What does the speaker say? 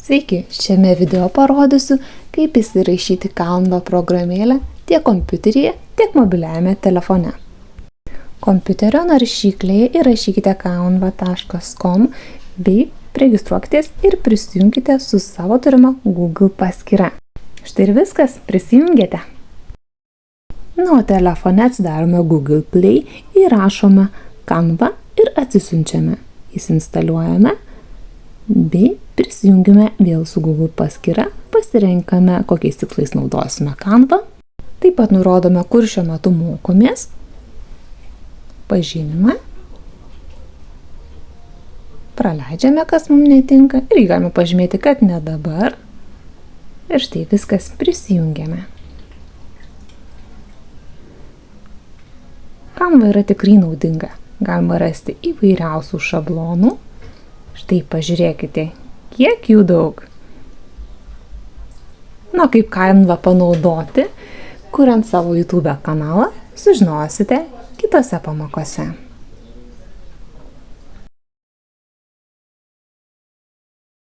Sveiki, šiame video parodysiu, kaip įsirašyti Canva programėlę tiek kompiuteryje, tiek mobiliajame telefone. Kompiuterio naršyklėje įrašykite canva.com bei registruokitės ir prisijungkite su savo turima Google paskyra. Štai ir viskas, prisijungėte. O telefone atsidarome Google Play, įrašome Canva ir atsisiunčiame. Įsinstaliuojame bei prisijungime vėl su Google paskyra, pasirenkame, kokiais tikslais naudosime Canva. Taip pat nurodome, kur šiuo metu mokomės, pažymime, praleidžiame, kas mums netinka ir galime pažymėti, kad ne dabar. Ir štai viskas, prisijungiame. Canva yra tikrai naudinga. Galima rasti įvairiausių šablonų. Štai pažiūrėkite, kiek jų daug. Kaip Canva panaudoti, kuriant savo YouTube kanalą, sužinosite kitose pamokose.